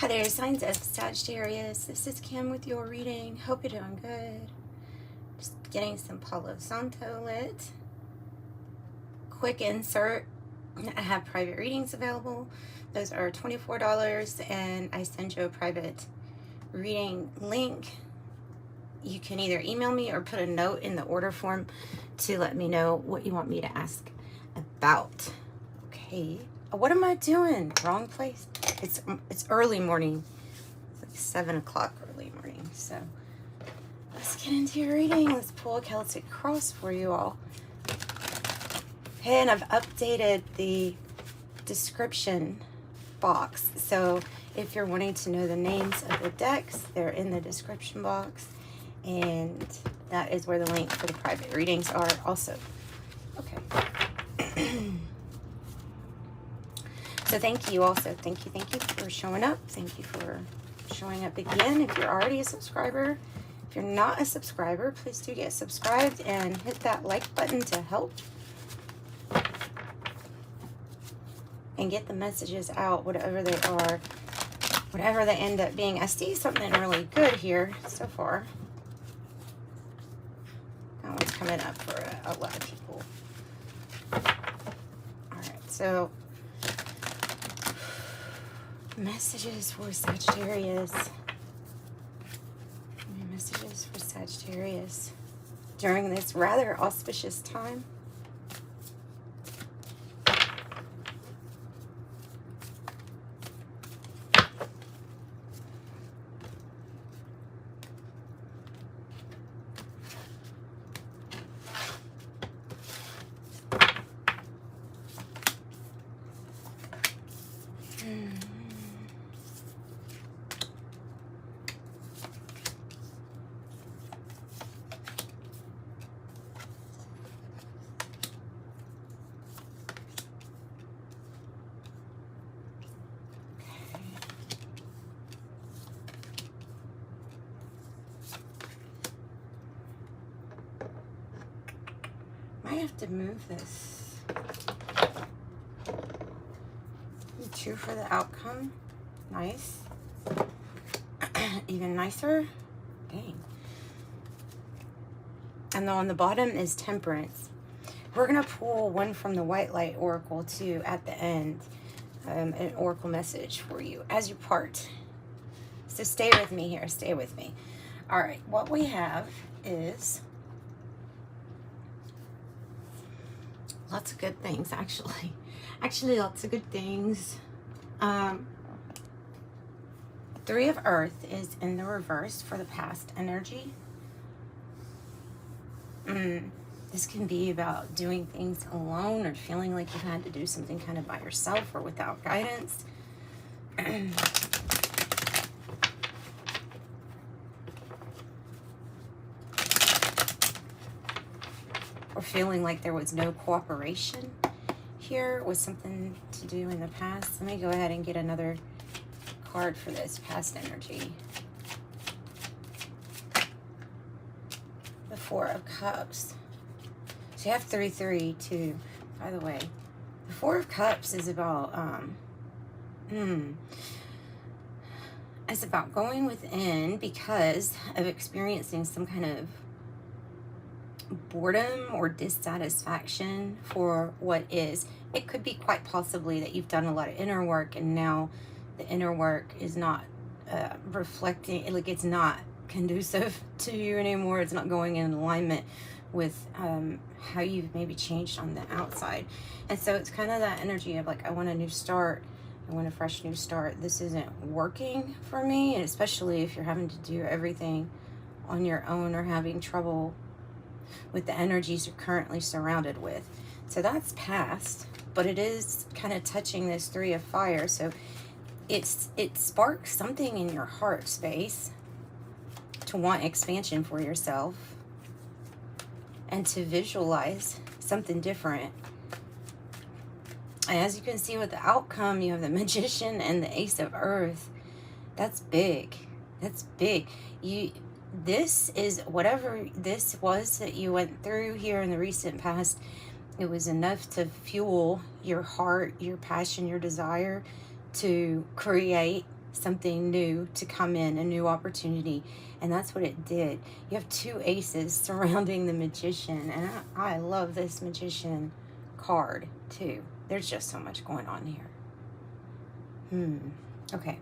Hi there, signs of Sagittarius. This is Kim with your reading. Hope you're doing good. Just getting some Palo Santo lit. Quick insert. I have private readings available. Those are $24, and I send you a private reading link. You can either email me or put a note in the order form to let me know what you want me to ask about. Okay. What am I doing? Wrong place. It's early morning. It's like 7 o'clock early morning. So let's get into your reading. Let's pull a Celtic cross for you all. Hey, and I've updated the description box. So if you're wanting to know the names of the decks, they're in the description box. And that is where the link for the private readings are also. Okay. So thank you also. Thank you for showing up. Thank you for showing up again. If you're already a subscriber, if you're not a subscriber, please do get subscribed and hit that like button to help. And get the messages out, whatever they are, whatever they end up being. I see something really good here so far. That one's coming up for a lot of people. All right, so messages for Sagittarius. Messages for Sagittarius during this rather auspicious time. I have to move this. 2 for the outcome. Nice. Even nicer. Dang. And then on the bottom is Temperance. We're going to pull one from the White Light Oracle too at the end. An oracle message for you as you part. So stay with me here. Stay with me. All right. What we have is lots of good things, actually. Actually, lots of good things. 3 of Earth is in the reverse for the past energy. This can be about doing things alone or feeling like you've had to do something kind of by yourself or without guidance. Or feeling like there was no cooperation here with something to do in the past. Let me go ahead and get another card for this past energy. The 4 of Cups. So you have 3 too, by the way. The 4 of Cups is about it's about going within because of experiencing some kind of boredom or dissatisfaction for what is. It could be quite possibly that you've done a lot of inner work and now the inner work is not reflecting, like it's not conducive to you anymore. It's not going in alignment with how you've maybe changed on the outside. And so it's kind of that energy of like, I want a new start. I want a fresh new start. This isn't working for me. And especially if you're having to do everything on your own or having trouble with the energies you're currently surrounded with. So that's past, but it is kind of touching this 3 of Fire. So it sparks something in your heart space to want expansion for yourself and to visualize something different. And as you can see with the outcome, you have the Magician and the Ace of Earth. That's big. That's big. This is whatever this was that you went through here in the recent past. It was enough to fuel your heart, your passion, your desire to create something new to come in, a new opportunity. And that's what it did. You have 2 aces surrounding the Magician. And I love this Magician card too. There's just so much going on here. Okay.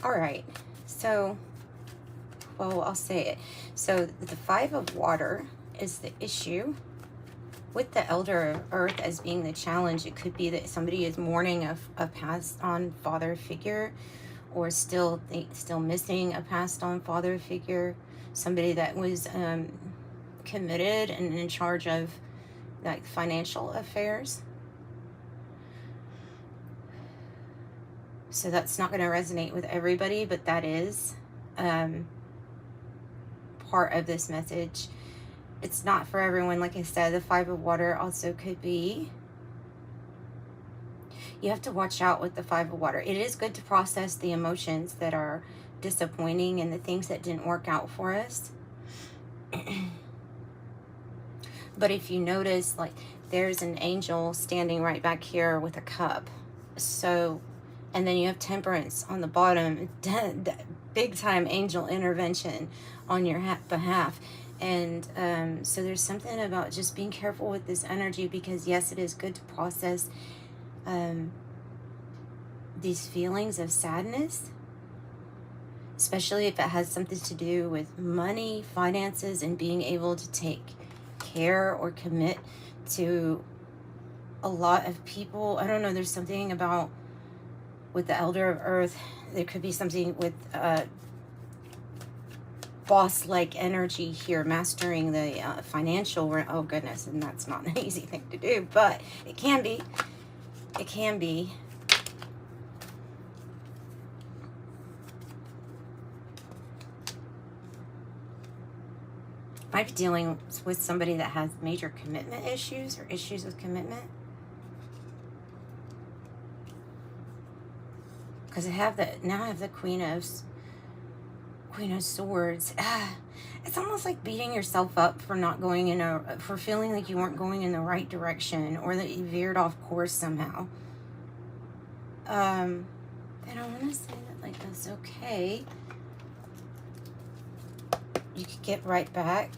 All right. So, well, I'll say it. So the 5 of water is the issue. With the Elder Earth as being the challenge, it could be that somebody is mourning a passed on father figure, or still missing a passed on father figure, somebody that was committed and in charge of like financial affairs. So that's not going to resonate with everybody, but that is part of this message. It's not for everyone. Like I said, the 5 of water also could be, you have to watch out with the 5 of water. It is good to process the emotions that are disappointing and the things that didn't work out for us. But if you notice, like, there's an angel standing right back here with a cup. So, and then you have temperance on the bottom. Big time angel intervention on your behalf. And so there's something about just being careful with this energy, because yes, it is good to process these feelings of sadness, especially if it has something to do with money, finances, and being able to take care or commit to a lot of people. I don't know, there's something about with the Elder of Earth, there could be something with boss-like energy here, mastering the financial, oh goodness, and that's not an easy thing to do, but it can be. It can be. Might be dealing with somebody that has major commitment issues or issues with commitment. Because I have the Queen of Swords. It's almost like beating yourself up for not going for feeling like you weren't going in the right direction, or that you veered off course somehow. And I want to say that, like, that's okay. You could get right back.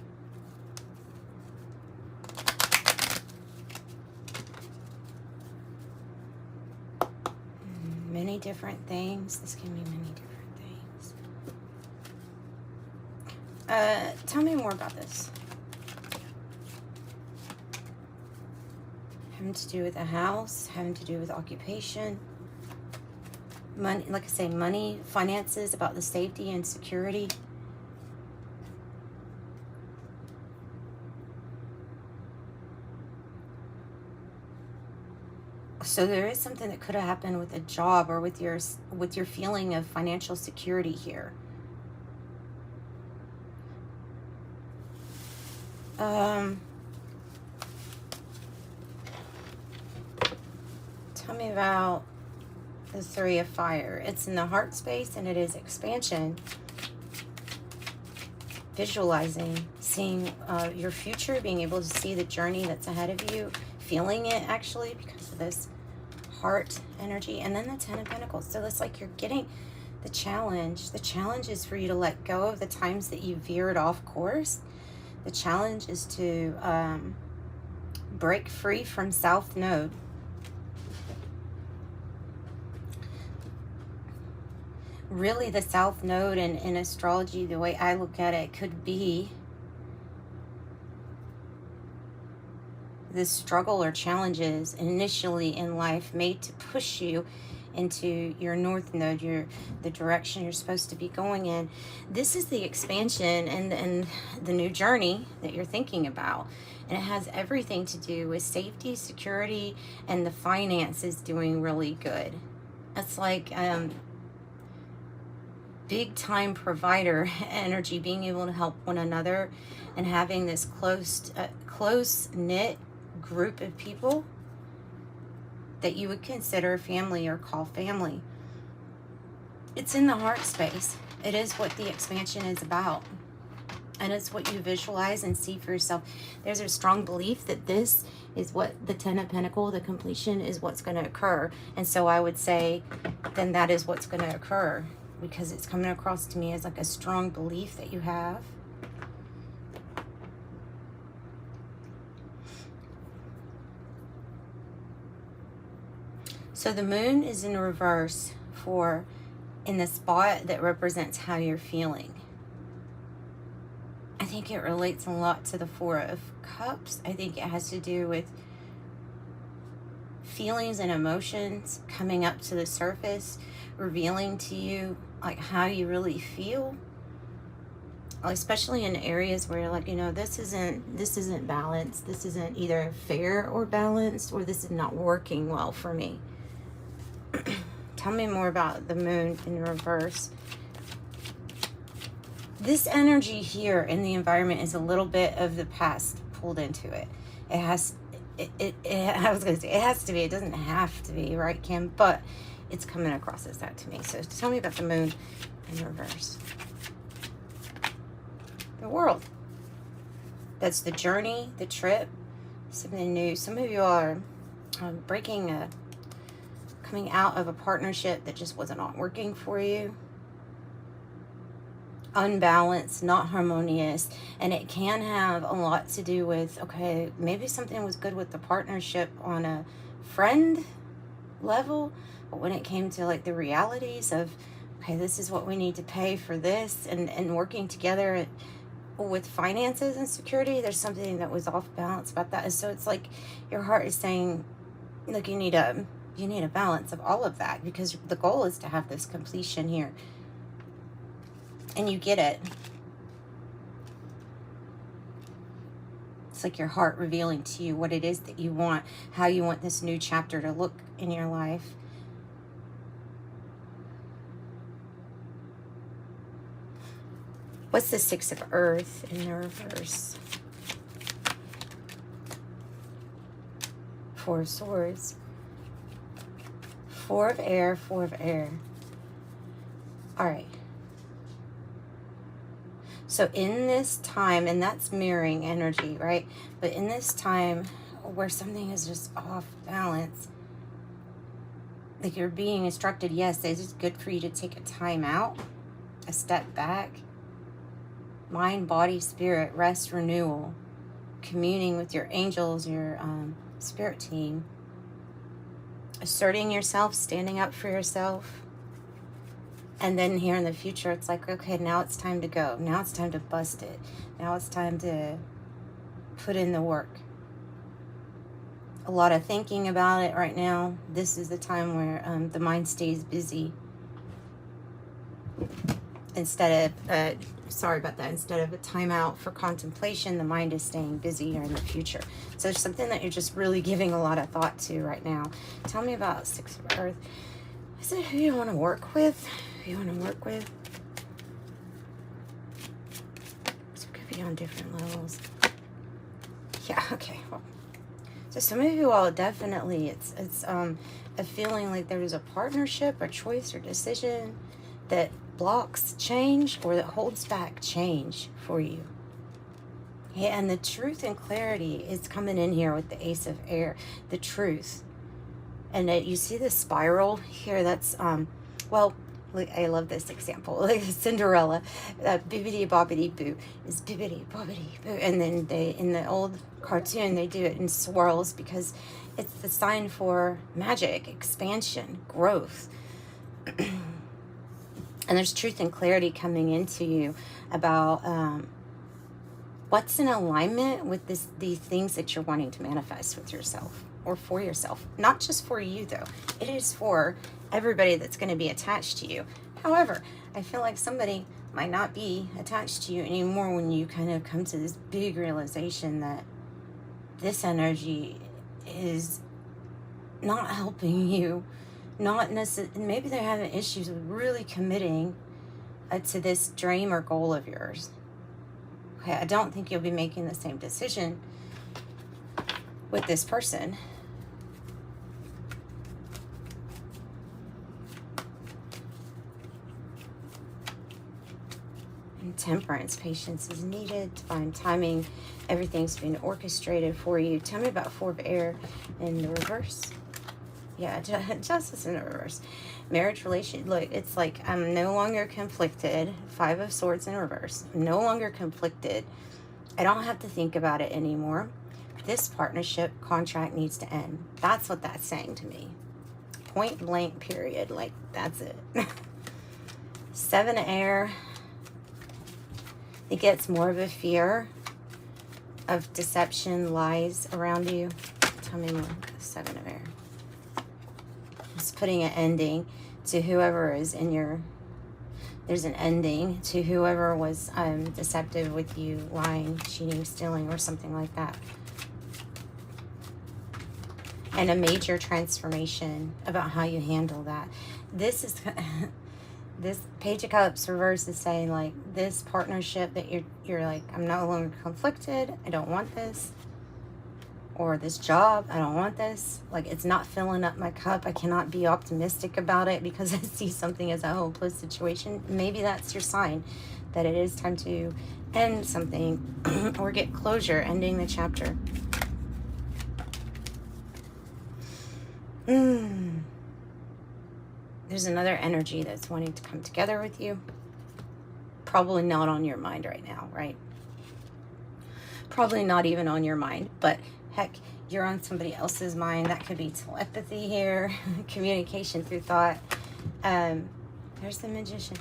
Many different things. This can be many different things. Tell me more about this. Having to do with a house, having to do with occupation. Money, like I say, money, finances, about the safety and security. So there is something that could have happened with a job, or with your feeling of financial security here. Tell me about the 3 of Fire. It's in the heart space, and it is expansion. Visualizing, seeing your future, being able to see the journey that's ahead of you, feeling it actually because of this heart energy. And then the 10 of Pentacles. So it's like you're getting the challenge. The challenge is for you to let go of the times that you veered off course. The challenge is to break free from South Node. Really, the South Node in astrology, the way I look at it, could be this struggle or challenges initially in life made to push you into your North Node, the direction you're supposed to be going in. This is the expansion and the new journey that you're thinking about. And it has everything to do with safety, security, and the finances doing really good. It's like big time provider energy, being able to help one another and having this close knit group of people that you would consider family or call family. It's in the heart space. It is what the expansion is about. And it's what you visualize and see for yourself. There's a strong belief that this is what the Ten of Pentacles, the completion, is what's going to occur. And so I would say then that is what's going to occur, because it's coming across to me as like a strong belief that you have. So the moon is in reverse in the spot that represents how you're feeling. I think it relates a lot to the Four of Cups. I think it has to do with feelings and emotions coming up to the surface, revealing to you like how you really feel, especially in areas where you're like, you know, this isn't balanced. This isn't either fair or balanced, or this is not working well for me. Tell me more about the moon in reverse. This energy here in the environment is a little bit of the past pulled into it. It has, I was going to say, it has to be. It doesn't have to be, right, Kim? But it's coming across as that to me. So tell me about the moon in reverse. The world. That's the journey, the trip, something new. Some of you are coming out of a partnership that just wasn't working for you. Unbalanced, not harmonious, and it can have a lot to do with, okay, maybe something was good with the partnership on a friend level, but when it came to like the realities of, okay, this is what we need to pay for this, and working together with finances and security, there's something that was off balance about that. And so it's like your heart is saying, look, you need a balance of all of that, because the goal is to have this completion here. And you get it. It's like your heart revealing to you what it is that you want, how you want this new chapter to look in your life. What's the Six of Earth in the reverse? Four of Swords. Four of Air, Four of Air. All right. So in this time, and that's mirroring energy, right? But in this time where something is just off balance, like you're being instructed, yes, it is good for you to take a time out, a step back. Mind, body, spirit, rest, renewal, communing with your angels, your spirit team, asserting yourself, standing up for yourself. And then here in the future, it's like, okay, now it's time to go. Now it's time to bust it. Now it's time to put in the work. A lot of thinking about it right now. This is the time where the mind stays busy. Instead of, instead of a timeout for contemplation, the mind is staying busy here in the future. So there's something that you're just really giving a lot of thought to right now. Tell me about Six of Earth. Is it who you want to work with? Who you want to work with? So it could be on different levels. Yeah, okay. Well, so some of you all definitely, it's a feeling like there's a partnership, a choice or decision that blocks change or that holds back change for you. Yeah, and the truth and clarity is coming in here with the Ace of Air. The truth. And you see the spiral here, that's, well, I love this example, like Cinderella, bibbidi bobbidi boo is bibbidi bobbidi boo. And then in the old cartoon, they do it in swirls because it's the sign for magic, expansion, growth. And there's truth and clarity coming into you about what's in alignment with these things that you're wanting to manifest with yourself or for yourself. Not just for you, though. It is for everybody that's going to be attached to you. However, I feel like somebody might not be attached to you anymore when you kind of come to this big realization that this energy is not helping you. Not necessarily, maybe they're having issues with really committing to this dream or goal of yours. Okay, I don't think you'll be making the same decision with this person. And Temperance. Patience is needed. Divine timing. Everything's being orchestrated for you. Tell me about Four of Air in the reverse. Yeah, Justice in the reverse. Marriage relation. Look, it's like I'm no longer conflicted. Five of Swords in reverse. I'm no longer conflicted. I don't have to think about it anymore. This partnership contract needs to end. That's what that's saying to me. Point blank, period. Like, that's it. Seven of Air. It gets more of a fear of deception, lies around you. Tell me more. Seven of Air. It's putting an ending to whoever is in your... There's an ending to whoever was deceptive with you, lying, cheating, stealing, or something like that. And a major transformation about how you handle that. This is... This Page of Cups reverse is saying, like, this partnership that you're like, I'm no longer conflicted. I don't want this. Or this job, I don't want this. Like, it's not filling up my cup. I cannot be optimistic about it because I see something as a hopeless situation. Maybe that's your sign that it is time to end something or get closure, ending the chapter. There's another energy that's wanting to come together with you. Probably not on your mind right now, right? Probably not even on your mind, but heck, you're on somebody else's mind. That could be telepathy here, communication through thought. There's the Magician.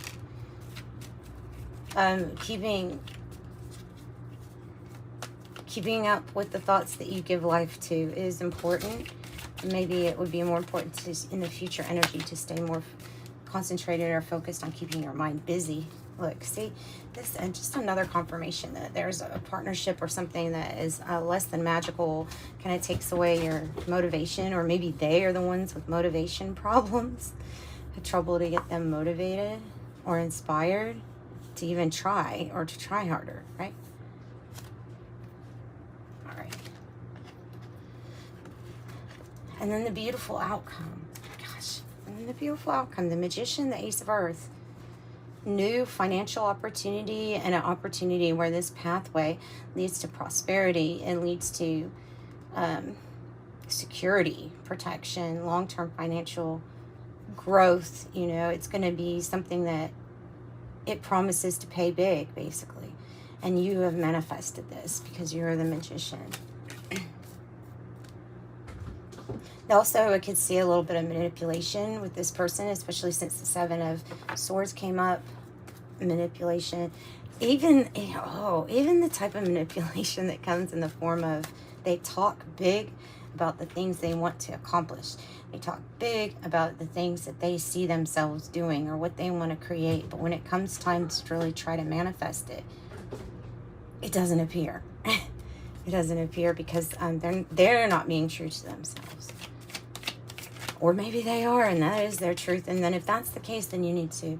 Keeping up with the thoughts that you give life to is important. Maybe it would be more important to, in the future energy, to stay more concentrated or focused on keeping your mind busy. Look, see this, and just another confirmation that there's a partnership or something that is less than magical, kind of takes away your motivation, or maybe they are the ones with motivation problems, have trouble to get them motivated or inspired to even try, or to try harder, right? All right. And then the beautiful outcome. Gosh, and then the beautiful outcome. The Magician, the Ace of Earth. New financial opportunity, and an opportunity where this pathway leads to prosperity and leads to security, protection, long-term financial growth. You know, it's going to be something that it promises to pay big, basically. And you have manifested this because you're the Magician. Also, I could see a little bit of manipulation with this person, especially since the Seven of Swords came up. Manipulation. Even the type of manipulation that comes in the form of, they talk big about the things they want to accomplish. They talk big about the things that they see themselves doing or what they want to create. But when it comes time to really try to manifest it, it doesn't appear. It doesn't appear because they're not being true to themselves. Or maybe they are, and that is their truth. And then if that's the case, then you need to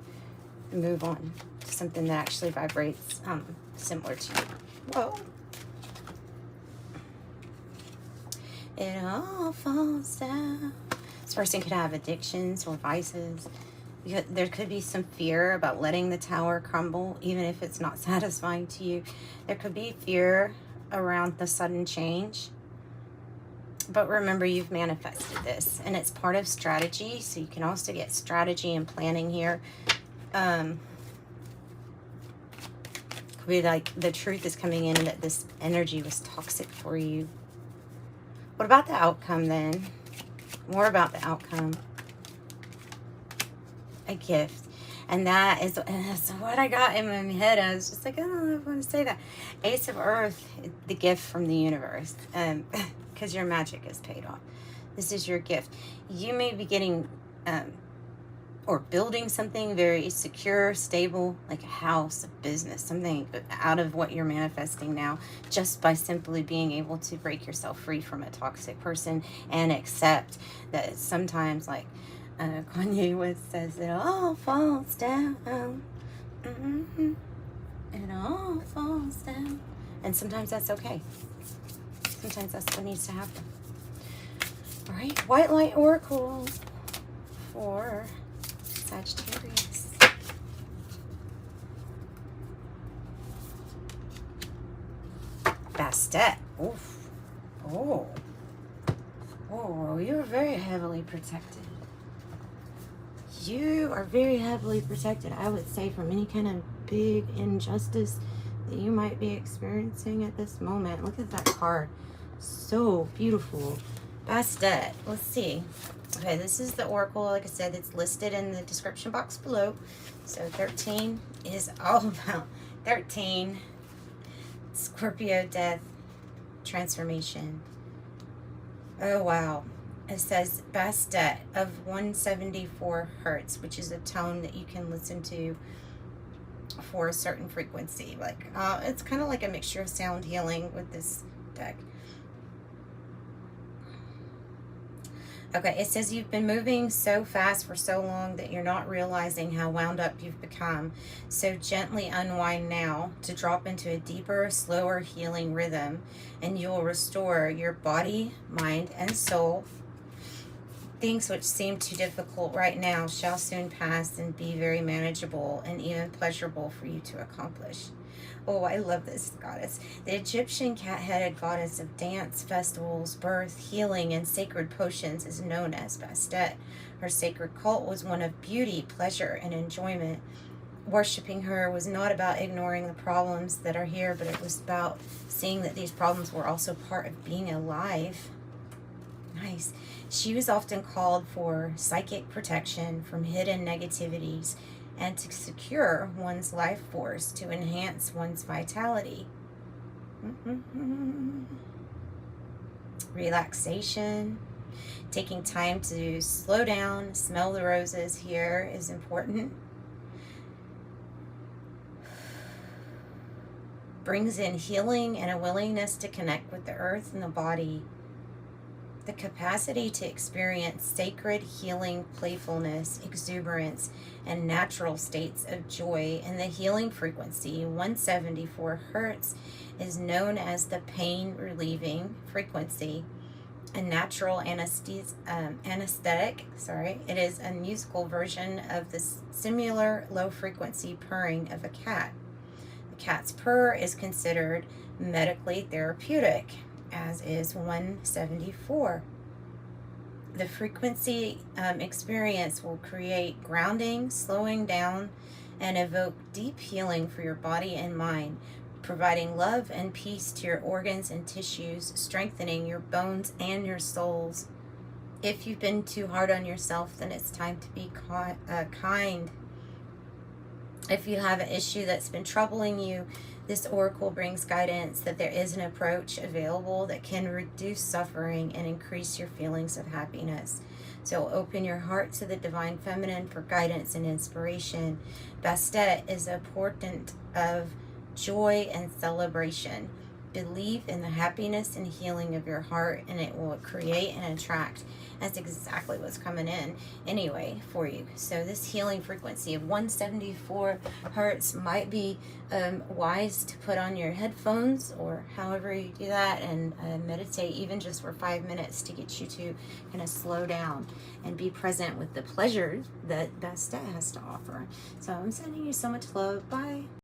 move on to something that actually vibrates similar to you. Whoa. It all falls down. This person could have addictions or vices. There could be some fear about letting the tower crumble, even if it's not satisfying to you. There could be fear around the sudden change. But remember, you've manifested this, and it's part of strategy, so you can also get strategy and planning here. Could be like the truth is coming in that this energy was toxic for you. What about the outcome then? More about the outcome. A gift. And that is what I got in my head. I was just like, I don't know if I want to say that. Ace of Earth, the gift from the universe. Because your magic is paid off. This is your gift. You may be getting or building something very secure, stable, like a house, a business, something out of what you're manifesting now, just by simply being able to break yourself free from a toxic person and accept that sometimes, like Kanye West says, it all falls down. It all falls down. And sometimes that's okay. Sometimes that's what needs to happen. All right, White Light Oracle for Sagittarius. Bastet. Oof. Oh. Oh, you're very heavily protected. You are very heavily protected, I would say, from any kind of big injustice that you might be experiencing at this moment. Look at that card. So beautiful. Bastet. Let's see. Okay, this is the oracle, like I said, it's listed in the description box below. So 13 is all about 13. Scorpio, death, transformation. Oh, wow. It says Bastet of 174 hertz, which is a tone that you can listen to for a certain frequency. Like, it's kind of like a mixture of sound healing with this deck. Okay, it says you've been moving so fast for so long that you're not realizing how wound up you've become. So gently unwind now to drop into a deeper, slower healing rhythm, and you will restore your body, mind, and soul. Things which seem too difficult right now shall soon pass and be very manageable and even pleasurable for you to accomplish. Oh, I love this goddess. The Egyptian cat-headed goddess of dance, festivals, birth, healing, and sacred potions is known as Bastet. Her sacred cult was one of beauty, pleasure, and enjoyment. Worshipping her was not about ignoring the problems that are here, but it was about seeing that these problems were also part of being alive. Nice. She was often called for psychic protection from hidden negativities and to secure one's life force to enhance one's vitality. Relaxation. Taking time to slow down, smell the roses here is important. Brings in healing and a willingness to connect with the earth and the body. The capacity to experience sacred healing, playfulness, exuberance, and natural states of joy. And the healing frequency, 174 hertz, is known as the pain relieving frequency. A natural anesthetic. It is a musical version of the similar low frequency purring of a cat. The cat's purr is considered medically therapeutic, as is 174. The frequency experience will create grounding, slowing down, and evoke deep healing for your body and mind, providing love and peace to your organs and tissues, strengthening your bones and your souls. If you've been too hard on yourself, then it's time to be kind. If you have an issue that's been troubling you, this oracle brings guidance that there is an approach available that can reduce suffering and increase your feelings of happiness. So open your heart to the divine feminine for guidance and inspiration. Bastet is a portent of joy and celebration. Believe in the happiness and healing of your heart, and it will create and attract. That's exactly what's coming in anyway for you. So this healing frequency of 174 hertz might be wise to put on your headphones or however you do that, and meditate even just for 5 minutes to get you to kind of slow down and be present with the pleasure that Bastet has to offer. So I'm sending you so much love. Bye.